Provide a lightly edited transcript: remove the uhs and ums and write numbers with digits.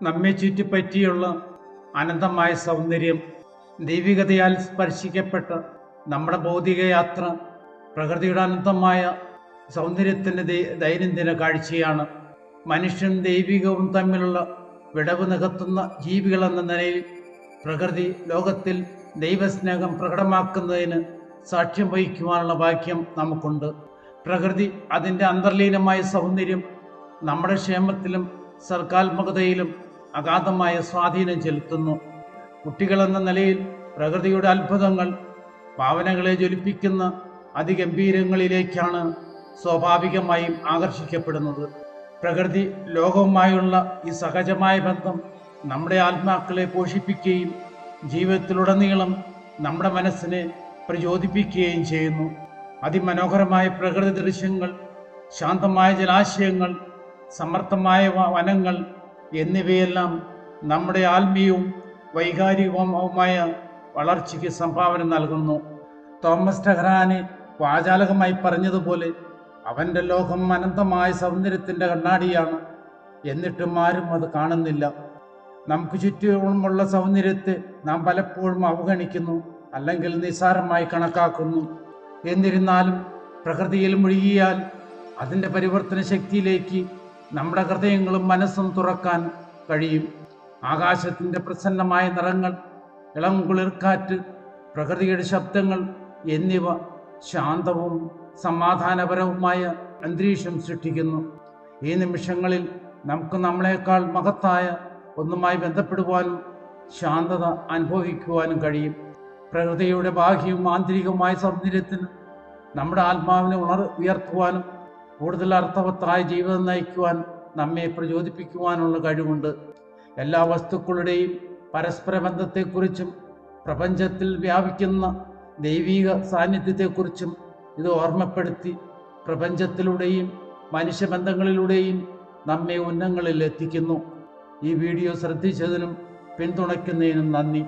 നമ്മെ ചുറ്റിപ്പറ്റിയുള്ള അനന്തമായ സൗന്ദര്യം, ദൈവികതയാൽ സ്പർശിക്കപ്പെട്ട നമ്മുടെ ഭൗതിക യാത്ര പ്രകൃതിയുടെ അനന്തമായ സൗന്ദര്യത്തിൻ്റെ ദൈനംദിന കാഴ്ചയാണ്. മനുഷ്യൻ ദൈവികവും തമ്മിലുള്ള വിടവ് നികത്തുന്ന ജീവികളെന്ന നിലയിൽ പ്രകൃതി ലോകത്തിൽ ദൈവസ്നേഹം പ്രകടമാക്കുന്നതിന് സാക്ഷ്യം വഹിക്കുവാനുള്ള ഭാഗ്യം നമുക്കുണ്ട്. പ്രകൃതി അതിൻ്റെ അന്തർലീനമായ സൗന്ദര്യം നമ്മുടെ ക്ഷേമത്തിലും സർഗാത്മകതയിലും അഗാധമായ സ്വാധീനം ചെലുത്തുന്നു. കുട്ടികളെന്ന നിലയിൽ പ്രകൃതിയുടെ അത്ഭുതങ്ങൾ ഭാവനകളെ ജ്വലിപ്പിക്കുന്ന അതിഗംഭീരങ്ങളിലേക്കാണ് സ്വാഭാവികമായും ആകർഷിക്കപ്പെടുന്നത്. പ്രകൃതി ലോകവുമായുള്ള ഈ സഹജമായ ബന്ധം നമ്മുടെ ആത്മാക്കളെ പോഷിപ്പിക്കുകയും ജീവിതത്തിലുടനീളം നമ്മുടെ മനസ്സിനെ പ്രചോദിപ്പിക്കുകയും ചെയ്യുന്നു. അതിമനോഹരമായ പ്രകൃതി ദൃശ്യങ്ങൾ, ശാന്തമായ ജലാശയങ്ങൾ, സമർത്ഥമായ വനങ്ങൾ എന്നിവയെല്ലാം നമ്മുടെ ആത്മീയവും വൈകാരികവുമായ വളർച്ചയ്ക്ക് സംഭാവന നൽകുന്നു. തോമസ് ടെഹ്റാന് വാചാലകമായി പറഞ്ഞതുപോലെ, അവൻ്റെ ലോകം അനന്തമായ സൗന്ദര്യത്തിൻ്റെ കണ്ണാടിയാണ്, എന്നിട്ടും ആരും അത് കാണുന്നില്ല. നമുക്ക് ചുറ്റുമുള്ള സൗന്ദര്യത്തെ നാം പലപ്പോഴും അവഗണിക്കുന്നു, അല്ലെങ്കിൽ നിസ്സാരമായി കണക്കാക്കുന്നു. എന്നിരുന്നാലും പ്രകൃതിയിൽ മുഴുകിയാൽ അതിൻ്റെ പരിവർത്തന ശക്തിയിലേക്ക് നമ്മുടെ ഹൃദയങ്ങളും മനസ്സും തുറക്കാൻ കഴിയും. ആകാശത്തിൻ്റെ പ്രസന്നമായ നിറങ്ങൾ, ഇളം കുളിർക്കാറ്റ്, പ്രകൃതിയുടെ ശബ്ദങ്ങൾ എന്നിവ ശാന്തവും സമാധാനപരവുമായ അന്തരീക്ഷം സൃഷ്ടിക്കുന്നു. ഈ നിമിഷങ്ങളിൽ നമുക്ക് നമ്മളെക്കാൾ മഹത്തായ ഒന്നുമായി ബന്ധപ്പെടുവാനും ശാന്തത അനുഭവിക്കുവാനും കഴിയും. പ്രകൃതിയുടെ ബാഹ്യവും ആന്തരികവുമായ സൗന്ദര്യത്തിന് നമ്മുടെ ആത്മാവിനെ ഉയർത്തുവാനും കൂടുതൽ അർത്ഥവത്തായ ജീവിതം നയിക്കുവാൻ നമ്മെ പ്രചോദിപ്പിക്കുവാനുള്ള കഴിവുണ്ട്. എല്ലാ വസ്തുക്കളുടെയും പരസ്പര ബന്ധത്തെക്കുറിച്ചും പ്രപഞ്ചത്തിൽ വ്യാപിക്കുന്ന ദൈവിക സാന്നിധ്യത്തെക്കുറിച്ചും ഇത് ഓർമ്മപ്പെടുത്തി പ്രപഞ്ചത്തിലൂടെയും മനുഷ്യബന്ധങ്ങളിലൂടെയും നമ്മെ ഉന്നതങ്ങളിൽ എത്തിക്കുന്നു. ഈ വീഡിയോ ശ്രദ്ധിച്ചതിനും പിന്തുണയ്ക്കുന്നതിനും നന്ദി.